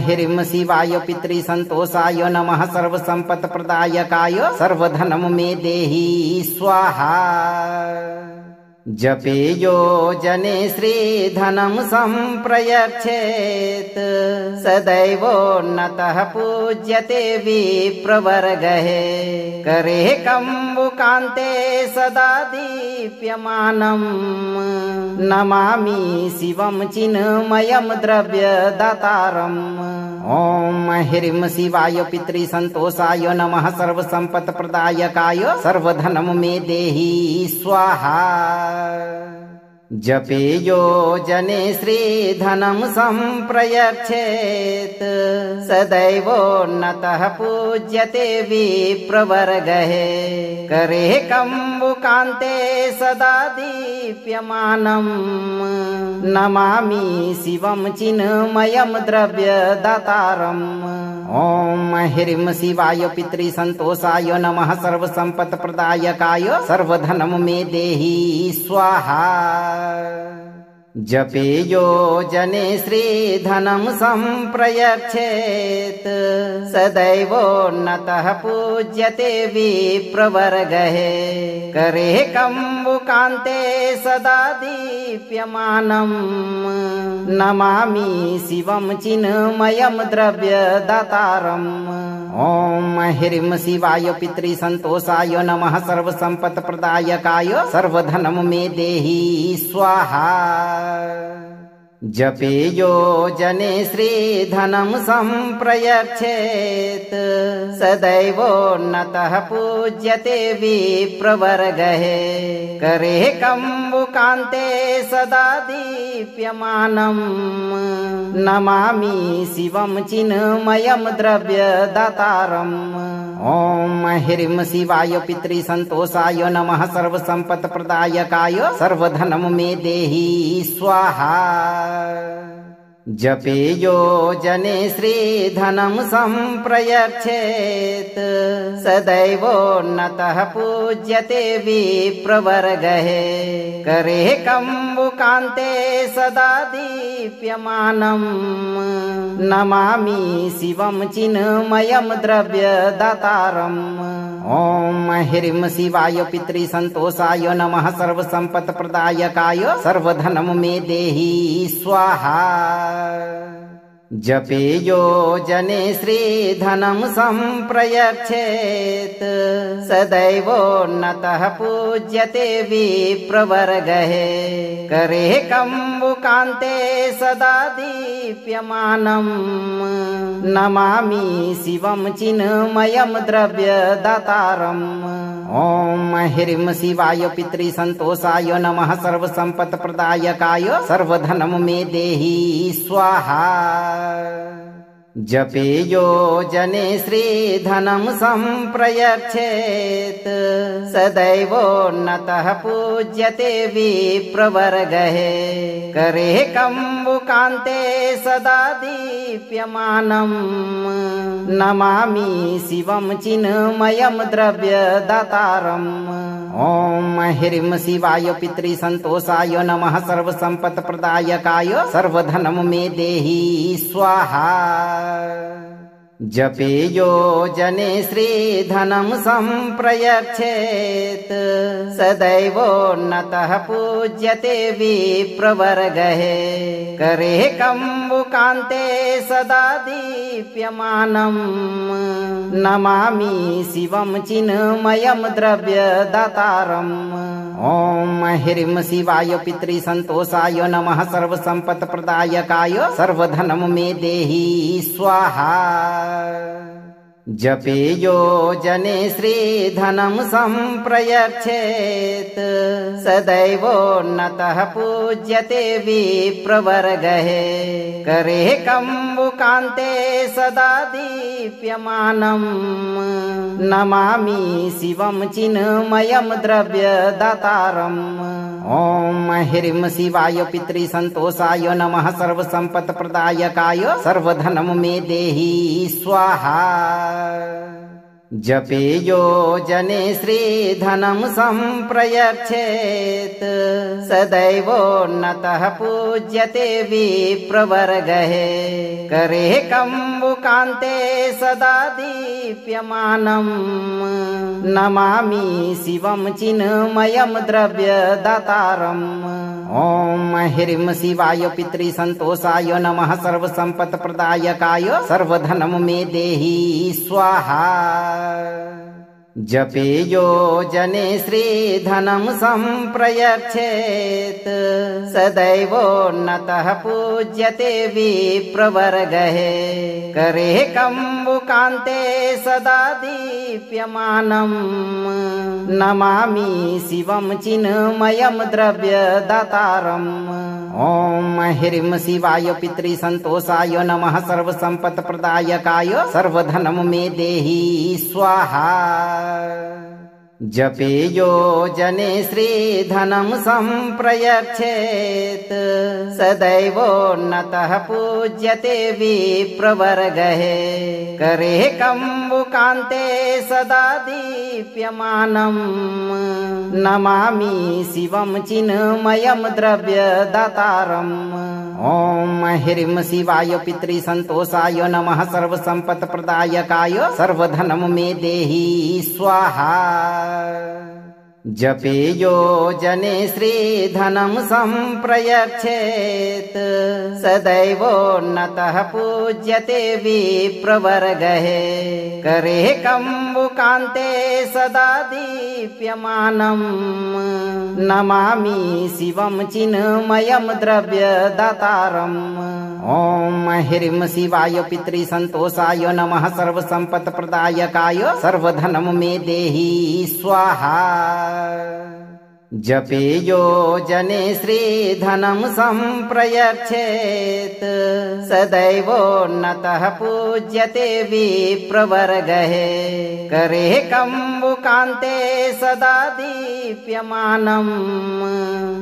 ह्रीं शिवाय पितृसन्तोषाय नमः सर्वसम्पत्प्रदायकाय सर्वधनं मे देहि स्वाहा। जपेयो जने श्रीधनं सम्प्रयच्छेत् सदैवोन्नतः पूज्यते विप्रवर्गः करे कम्बुकान्ते सदा दीप्यमानम् नमामि शिवं चिन्मयं द्रव्यदातारम्। ॐ ह्रीं शिवाय पितृसन्तोषाय नमः सर्वसम्पत्प्रदायकाय सर्वधनं मे देहि स्वाहा। जपेयो जने श्रीधनं सम्प्रयच्छेत् सदैवोन्नतः पूज्यते विप्रवर्गः करे कम्बुकान्ते सदा दीप्यमानम् नमामि शिवं चिन्मयं द्रव्यदातारम्। ॐ ह्रीं शिवाय पितृसन्तोषाय नमः सर्वसम्पत्प्रदायकाय सर्वधनं मे देहि स्वाहा। जपेयो जने श्रीधनं सम्प्रयच्छेत् सदैवोन्नतः पूज्यते विप्रवर्गः करे कम्बुकान्ते सदा दीप्यमानम् नमामि शिवं चिन्मयं द्रव्यदातारम् ॐ ह्रीं शिवाय पितृसन्तोषाय नमः सर्वसम्पत्प्रदायकाय सर्वधनं मे देहि स्वाहा जपेयो जने श्रीधनं सम्प्रयच्छेत् सदैवोन्नतः पूज्यते विप्रवर्गः करे कम्बुकान्ते सदा दीप्यमानम् नमामि शिवं चिन्मयं द्रव्यदातारम् ॐ ह्रीं शिवाय पितृसन्तोषाय नमः सर्वसम्पत्प्रदायकाय सर्वधनं मे देहि स्वाहा जपेयो जने श्रीधनं सम्प्रयच्छेत् सदैवोन्नतः पूज्यते विप्रवर्गः करे कम्बुकान्ते सदा दीप्यमानम् नमामि शिवं चिन्मयं द्रव्यदातारम् ॐ ह्रीं शिवाय पितृसन्तोषाय नमः सर्वसम्पत्प्रदायकाय सर्वधनं मे देहि स्वाहा जपेयो जने श्रीधनं सम्प्रयच्छेत् सदैवोन्नतः पूज्यते विप्रवर्गः करे कम्बुकान्ते सदा दीप्यमानम् नमामि शिवं चिन्मयं द्रव्यदातारम् ॐ ह्रीं शिवाय पितृसन्तोषाय नमः सर्वसम्पत्प्रदायकाय सर्वधनं मे देहि स्वाहा जपेयो जने श्रीधनं सम्प्रयच्छेत् सदैवोन्नतः पूज्यते विप्रवर्गः करे कम्बुकान्ते सदा दीप्यमानम् नमामि शिवं चिन्मयं द्रव्यदातारम् ॐ ह्रीं शिवाय पितृसन्तोषाय नमः सर्वसम्पत्प्रदायकाय सर्वधनं मे देहि स्वाहा जपेयो जने श्रीधनं सम्प्रयच्छेत् सदैवोन्नतः पूज्यते विप्रवर्गः करे कम्बुकान्ते सदा दीप्यमानम् नमामि शिवं चिन्मयं द्रव्यदातारम् ॐ ह्रीं शिवाय पितृसन्तोषाय नमः सर्वसम्पत्प्रदायकाय सर्वधनं मे देहि स्वाहा जपेयो जने श्रीधनं सम्प्रयच्छेत् सदैवोन्नतः पूज्यते विप्रवर्गः करे कम्बुकान्ते सदा दीप्यमानम् नमामि शिवं चिन्मयं द्रव्यदातारम् ॐ ह्रीं शिवाय पितृसन्तोषाय नमः सर्वसम्पत्प्रदायकाय सर्वधनं मे देहि स्वाहा जपेयो जने श्रीधनं सम्प्रयच्छेत् सदैवोन्नतः पूज्यते विप्रवर्गः करे कम्बुकान्ते सदा दीप्यमानम् नमामि शिवं चिन्मयं द्रव्यदातारम् ॐ ह्रीं शिवाय पितृसन्तोषाय नमः सर्वसम्पत्प्रदायकाय सर्वधनं मे देहि स्वाहा जपेयो जने श्रीधनं सम्प्रयच्छेत् सदैवोन्नतः पूज्यते विप्रवर्गः करे कम्बुकान्ते सदा दीप्यमानम् नमामि शिवं चिन्मयं द्रव्यदातारम् ॐ ह्रीं शिवाय पितृसन्तोषाय नमः सर्वसम्पत्प्रदायकाय सर्वधनं मे देहि स्वाहा जपेयो जने श्रीधनं सम्प्रयच्छेत् सदैवोन्नतः पूज्यते विप्रवर्गः करे कम्बुकान्ते सदा दीप्यमानम् नमामि शिवं चिन्मयं द्रव्यदातारम्। ॐ ह्रीं शिवाय पितृसन्तोषाय नमः सर्वसम्पत्प्रदायकाय सर्वधनं मे देहि स्वाहा। जपेयो जने श्रीधनं सम्प्रयच्छेत् सदैवोन्नतः पूज्यते विप्रवर्गः करे कम्बुकान्ते सदा दीप्यमानम् नमामि शिवं चिन्मयं द्रव्यदातारम्। ॐ ह्रीं शिवाय पितृसन्तोषाय नमः सर्वसम्पत्प्रदायकाय सर्वधनं मे देहि स्वाहा। जपेयो जने श्रीधनं सम्प्रयच्छेत् सदैवोन्नतः पूज्यते विप्रवर्गः करे कम्बुकान्ते सदा दीप्यमानम्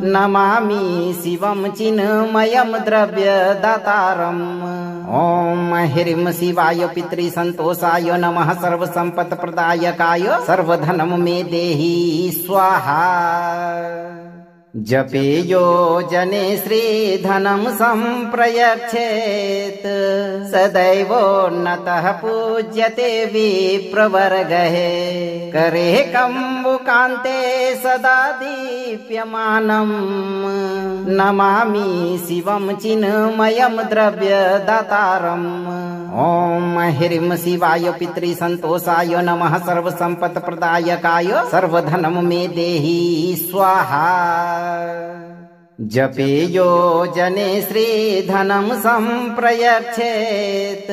नमामि शिवं चिन्मयं द्रव्यदातारम्। ॐ ह्रीं शिवाय पितृसन्तोषाय नमः सर्वसम्पत्प्रदायकाय सर्वधनं मे देहि स्वाहा। जपेयो जने श्रीधनं सम्प्रयच्छेत् सदैवोन्नतः पूज्यते विप्रवर्गः करे कम्बुकान्ते सदा दीप्यमानम् नमामि शिवं चिन्मयं द्रव्यदातारम्। ॐ ह्रीं शिवाय पितृसन्तोषाय नमः सर्वसम्पत्प्रदायकाय सर्वधनं मे देहि स्वाहा। जपेयो जने श्रीधनं सम्प्रयच्छेत्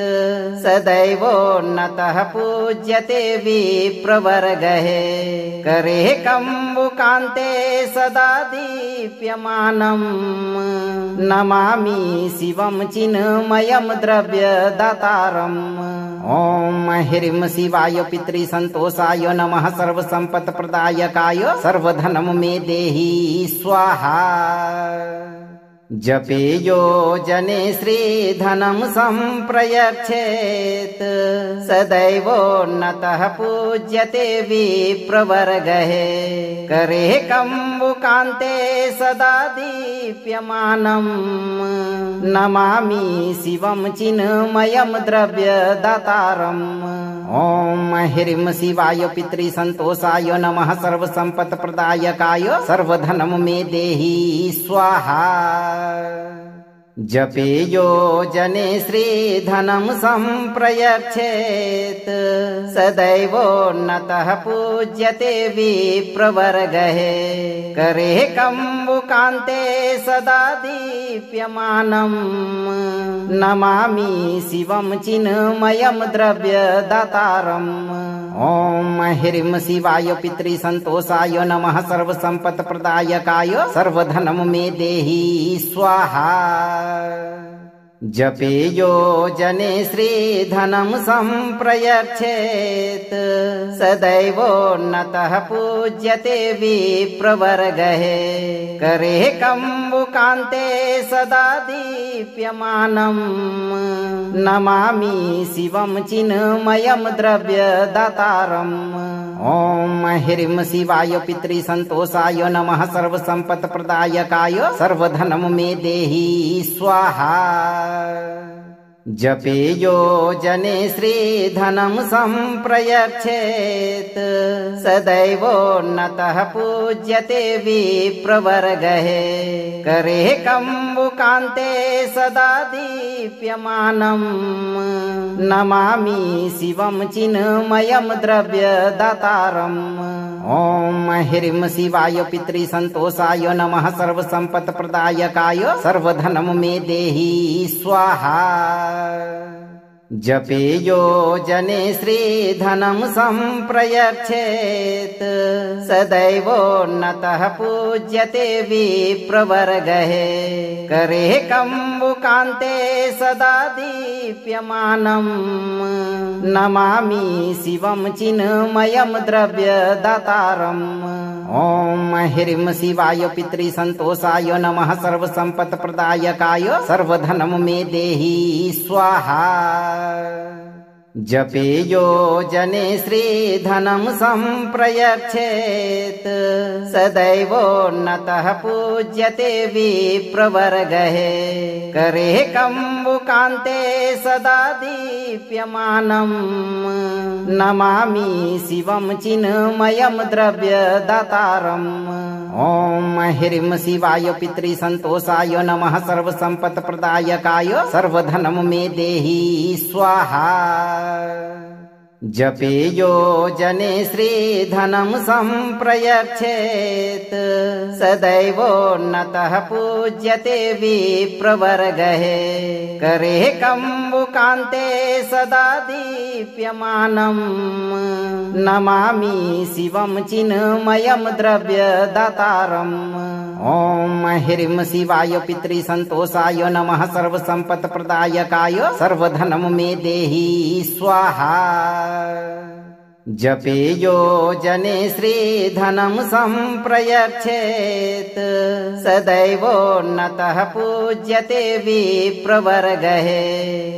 सदैवोन्नतः पूज्यते विप्रवर्गः करे कम्बुकान्ते सदा दीप्यमानम् नमामि शिवं चिन्मयं द्रव्यदातारम्। ॐ ह्रीं शिवाय पितृसन्तोषाय नमः सर्वसम्पत्प्रदायकाय सर्वधनं मे देहि स्वाहा। जपेयो जने श्रीधनं सम्प्रयच्छेत् सदैवोन्नतः पूज्यते विप्रवर्गः करे कम्बुकान्ते सदा दीप्यमानम् नमामि शिवं चिन्मयं द्रव्यदातारम्। ॐ ह्रीं शिवाय पितृसन्तोषाय नमः सर्वसम्पत्प्रदायकाय सर्वधनं मे देहि स्वाहा। जपेयो जने श्रीधनं सम्प्रयच्छेत् सदैवोन्नतः पूज्यते विप्रवर्गः करे कम्बुकान्ते सदा दीप्यमानम् नमामि शिवं चिन्मयं द्रव्यदातारम्। ॐ ह्रीं शिवाय पितृसन्तोषाय नमः सर्वसम्पत्प्रदायकाय सर्वधनं मे देहि स्वाहा। जपेयो जने श्रीधनं सम्प्रयच्छेत् सदैवोन्नतः पूज्यते विप्रवर्गः करे कम्बुकान्ते सदा दीप्यमानम् नमामि शिवं चिन्मयं द्रव्यदातारम्। ॐ ह्रीं शिवाय पितृसन्तोषाय नमः सर्वसम्पत्प्रदायकाय सर्वधनं मे देहि स्वाहा। जपेयो जने श्रीधनं सम्प्रयच्छेत् सदैवोन्नतः पूज्यते विप्रवर्गः करे कम्बुकान्ते सदा दीप्यमानम् नमामि शिवं चिन्मयं द्रव्यदातारम्। ॐ ह्रीं शिवाय पितृसन्तोषाय नमः सर्वसम्पत्प्रदायकाय सर्वधनं मे देहि स्वाहा। जपेयो जने श्रीधनं सम्प्रयच्छेत् सदैवोन्नतः पूज्यते विप्रवर्गः करे कम्बुकान्ते सदा दीप्यमानम् नमामि शिवं चिन्मयं द्रव्यदातारम् ॐ ह्रीं शिवाय पितृसन्तोषाय नमः सर्वसम्पत्प्रदायकाय सर्वधनं मे देहि स्वाहा जपेयो जने श्रीधनं सम्प्रयच्छेत् सदैवोन्नतः पूज्यते विप्रवर्गः करे कम्बुकान्ते सदा दीप्यमानम् नमामि शिवं चिन्मयं द्रव्यदातारम् ॐ ह्रीं शिवाय पितृसन्तोषाय नमः सर्वसम्पत्प्रदायकाय सर्वधनं मे देहि स्वाहा जपेयो जने श्रीधनं सम्प्रयच्छेत् सदैवोन्नतः पूज्यते विप्रवर्गः करे कम्बुकान्ते सदा दीप्यमानम् नमामि शिवं चिन्मयं द्रव्यदातारम् ॐ ह्रीं शिवाय पितृसन्तोषाय नमः सर्वसम्पत्प्रदायकाय सर्वधनं मे देहि स्वाहा जपेयो जने श्रीधनं सम्प्रयच्छेत् सदैवोन्नतः पूज्यते विप्रवर्गः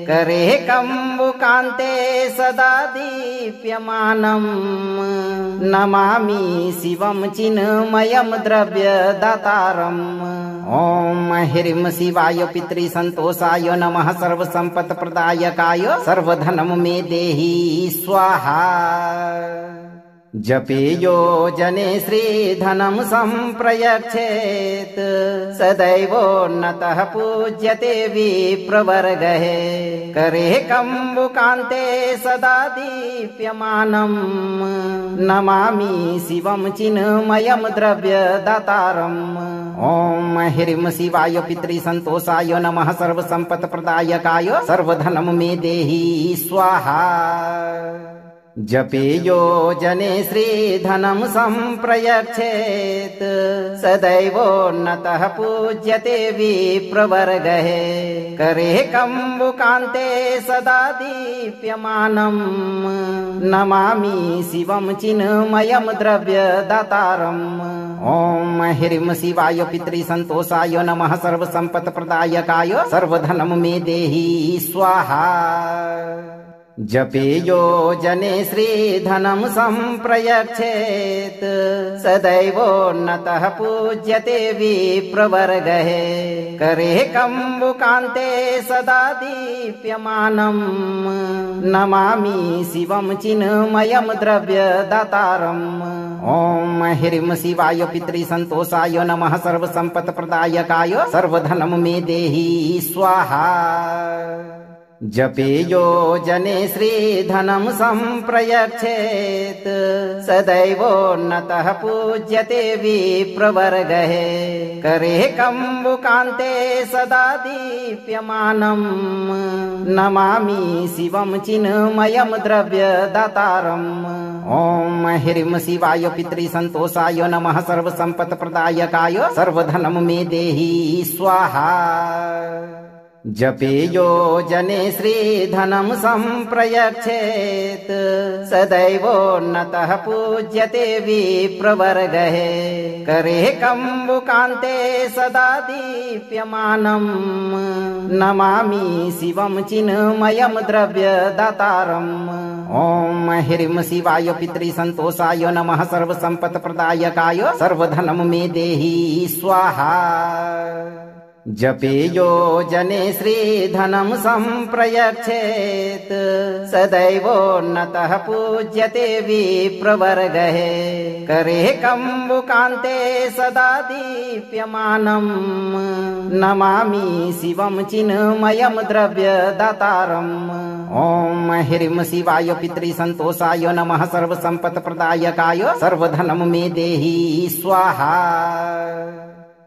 करे कम्बुकान्ते सदा दीप्यमानम् नमामि शिवं चिन्मयं द्रव्यदातारम् ॐ ह्रीं शिवाय पितृसन्तोषाय नमः सर्वसम्पत्प्रदायकाय सर्वधनं मे देहि स्वाहा जपेयो जने श्रीधनं सम्प्रयच्छेत् सदैवोन्नतः पूज्यते विप्रवर्गः करे कम्बुकान्ते सदा दीप्यमानम् नमामि शिवं चिन्मयं द्रव्यदातारम् ॐ ह्रीं शिवाय पितृसन्तोषाय नमः सर्वसम्पत्प्रदायकाय सर्वधनं मे देहि स्वाहा जपेयो जने श्रीधनं सम्प्रयच्छेत् सदैवोन्नतः पूज्यते विप्रवर्गः करे कम्बुकान्ते सदा दीप्यमानम् नमामि शिवं चिन्मयं द्रव्यदातारम् ॐ ह्रीं शिवाय पितृसन्तोषाय नमः सर्वसम्पत्प्रदायकाय सर्वधनं मे देहि स्वाहा जपेयो जने श्रीधनं सम्प्रयच्छेत् सदैवोन्नतः पूज्यते विप्रवर्गः करे कम्बुकान्ते सदा दीप्यमानम् नमामि शिवं चिन्मयं द्रव्यदातारम् ॐ ह्रीं शिवाय पितृसन्तोषाय नमः सर्वसम्पत्प्रदायकाय सर्वधनं मे देहि स्वाहा जपेयो जने श्रीधनं सम्प्रयच्छेत् सदैवोन्नतः पूज्यते विप्रवर्गः करे कम्बुकान्ते सदा दीप्यमानम् नमामि शिवं चिन्मयं द्रव्यदातारम् ॐ ह्रीं शिवाय पितृसन्तोषाय नमः सर्वसम्पत्प्रदायकाय सर्वधनं मे देहि स्वाहा जपेयो जने श्रीधनं सम्प्रयच्छेत् सदैवोन्नतः पूज्यते विप्रवर्गः करे कम्बुकान्ते सदा दीप्यमानम् नमामि शिवं चिन्मयं द्रव्यदातारम् ॐ ह्रीं शिवाय पितृसन्तोषाय नमः सर्वसम्पत्प्रदायकाय सर्वधनं मे देहि स्वाहा जपेयो जने श्रीधनं सम्प्रयच्छेत् सदैवोन्नतः पूज्यते विप्रवर्गः करे कम्बुकान्ते सदा दीप्यमानम् नमामि शिवं चिन्मयं द्रव्यदातारम् ॐ ह्रीं शिवाय पितृसन्तोषाय नमः सर्वसम्पत्प्रदायकाय सर्वधनं मे देहि स्वाहा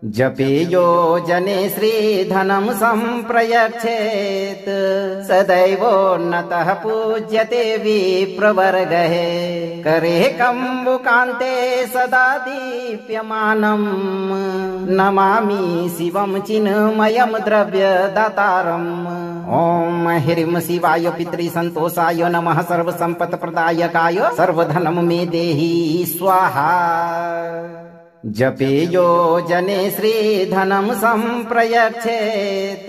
जपेयो जने श्रीधनं सम्प्रयच्छेत् सदैवोन्नतः पूज्यते विप्रवर्गः करे कम्बुकान्ते सदा दीप्यमानम् नमामि शिवं चिन्मयं द्रव्यदातारम् ॐ ह्रीं शिवाय पितृसन्तोषाय नमः सर्वसम्पत्प्रदायकाय सर्वधनं मे देहि स्वाहा जपेयो जने श्रीधनं सम्प्रयच्छेत्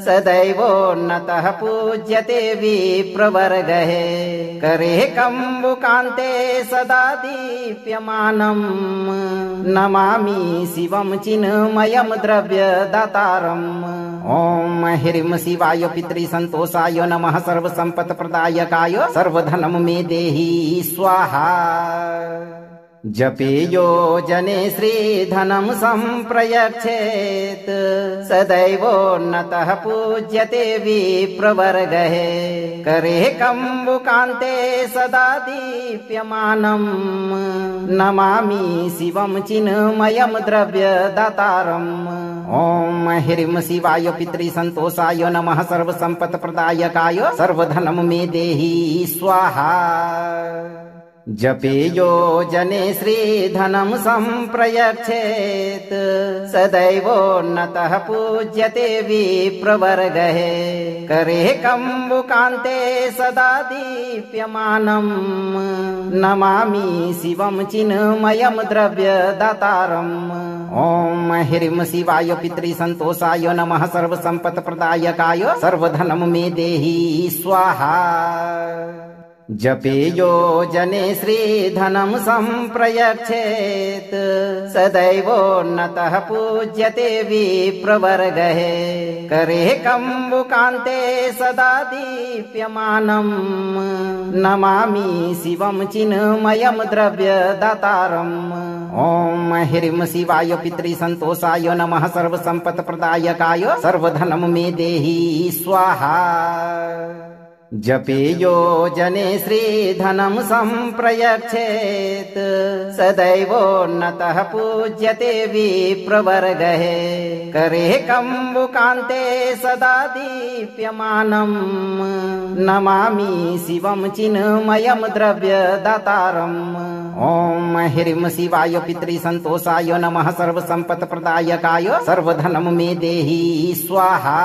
सदैवोन्नतः पूज्यते विप्रवर्गः करे कम्बुकान्ते सदा दीप्यमानम् नमामि शिवं चिन्मयं द्रव्यदातारम् ॐ ह्रीं शिवाय पितृसन्तोषाय नमः सर्वसम्पत्प्रदायकाय सर्वधनं मे देहि स्वाहा जपेयो जने श्रीधनं सम्प्रयच्छेत् सदैवोन्नतः पूज्यते विप्रवर्गः करे कम्बुकान्ते सदा दीप्यमानम् नमामि शिवं चिन्मयं द्रव्यदातारम् ॐ ह्रीं शिवाय पितृसन्तोषाय नमः सर्वसम्पत्प्रदायकाय सर्वधनं मे देहि स्वाहा जपेयो जने श्रीधनं सम्प्रयच्छेत् सदैवोन्नतः पूज्यते विप्रवर्गः करे कम्बुकान्ते सदा दीप्यमानम् नमामि शिवं चिन्मयं द्रव्यदातारम् ॐ ह्रीं शिवाय पितृसन्तोषाय नमः सर्वसम्पत्प्रदायकाय सर्वधनं मे देहि स्वाहा जपेयो जने श्रीधनं सम्प्रयच्छेत् सदैवोन्नतः पूज्यते विप्रवर्गः करे कम्बुकान्ते सदा दीप्यमानम् नमामि शिवं चिन्मयं द्रव्यदातारम् ॐ ह्रीं शिवाय पितृसन्तोषाय नमः सर्वसम्पत्प्रदायकाय सर्वधनं मे देहि स्वाहा जपेयो जने श्रीधनं सम्प्रयच्छेत् सदैवोन्नतः पूज्यते विप्रवर्गः करे कम्बुकान्ते सदा दीप्यमानम् नमामि शिवं चिन्मयं द्रव्यदातारम् ॐ ह्रीं शिवाय पितृसन्तोषाय नमः सर्वसम्पत्प्रदायकाय सर्वधनं मे देहि स्वाहा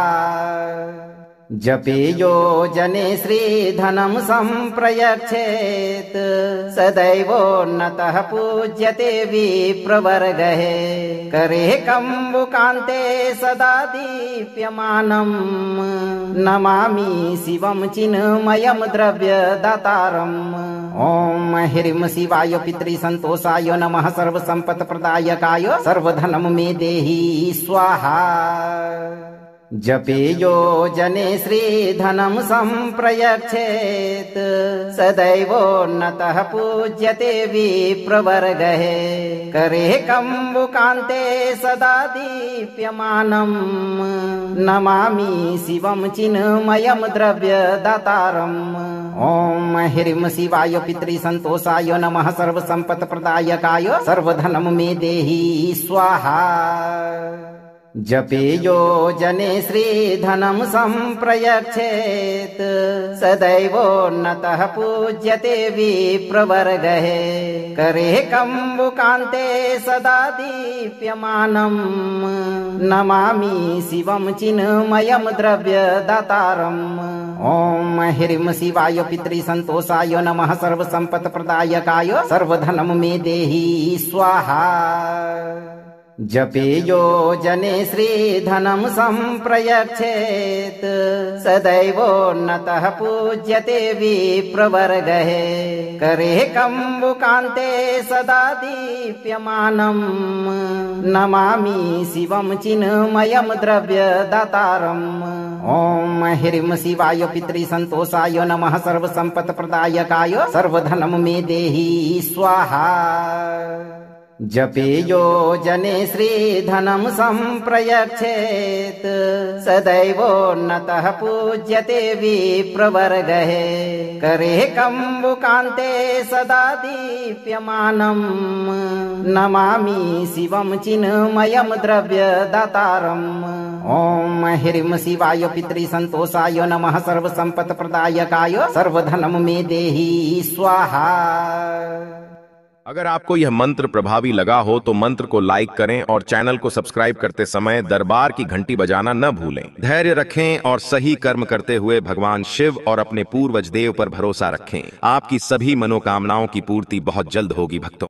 जपेयो जने श्रीधनं सम्प्रयच्छेत् सदैवोन्नतः पूज्यते विप्रवर्गः करे कम्बुकान्ते सदा दीप्यमानम् नमामि शिवं चिन्मयं द्रव्यदातारम् ॐ ह्रीं शिवाय पितृसन्तोषाय नमः सर्वसम्पत्प्रदायकाय सर्वधनं मे देहि स्वाहा जपेयो जने श्रीधनं सम्प्रयच्छेत् सदैवोन्नतः पूज्यते विप्रवर्गः करे कम्बुकान्ते सदा दीप्यमानम् नमामि शिवं चिन्मयं द्रव्यदातारम् ॐ ह्रीं शिवाय पितृसन्तोषाय नमः सर्वसम्पत्प्रदायकाय सर्वधनं मे देहि स्वाहा जपेयो जने श्रीधनं सम्प्रयच्छेत् सदैवोन्नतः पूज्यते विप्रवर्गः करे कम्बुकान्ते सदा दीप्यमानम् नमामि शिवं चिन्मयं द्रव्यदातारम् ॐ ह्रीं शिवाय पितृसन्तोषाय नमः सर्वसम्पत्प्रदायकाय सर्वधनं मे देहि स्वाहा जपेयो जने श्रीधनं सम्प्रयच्छेत् सदैवोन्नतः पूज्यते विप्रवर्गः करे कम्बुकान्ते सदा दीप्यमानम् नमामि शिवं चिन्मयं द्रव्यदातारम् ॐ ह्रीं शिवाय पितृसन्तोषाय नमः सर्वसम्पत्प्रदायकाय सर्वधनं मे देहि स्वाहा जपेयो जने श्रीधनं सम्प्रयच्छेत् सदैवोन्नतः पूज्यते विप्रवर्गः करे कम्बुकान्ते सदा दीप्यमानम् नमामि शिवं चिन्मयं द्रव्यदातारम् ॐ ह्रीं शिवाय पितृसन्तोषाय नमः सर्वसम्पत्प्रदायकाय सर्वधनं मे देहि स्वाहा। अगर आपको यह मंत्र प्रभावी लगा हो तो मंत्र को लाइक करें और चैनल को सब्सक्राइब करते समय दरबार की घंटी बजाना न भूलें। धैर्य रखें और सही कर्म करते हुए भगवान शिव और अपने पूर्वज देव पर भरोसा रखें। आपकी सभी मनोकामनाओं की पूर्ति बहुत जल्द होगी भक्तों।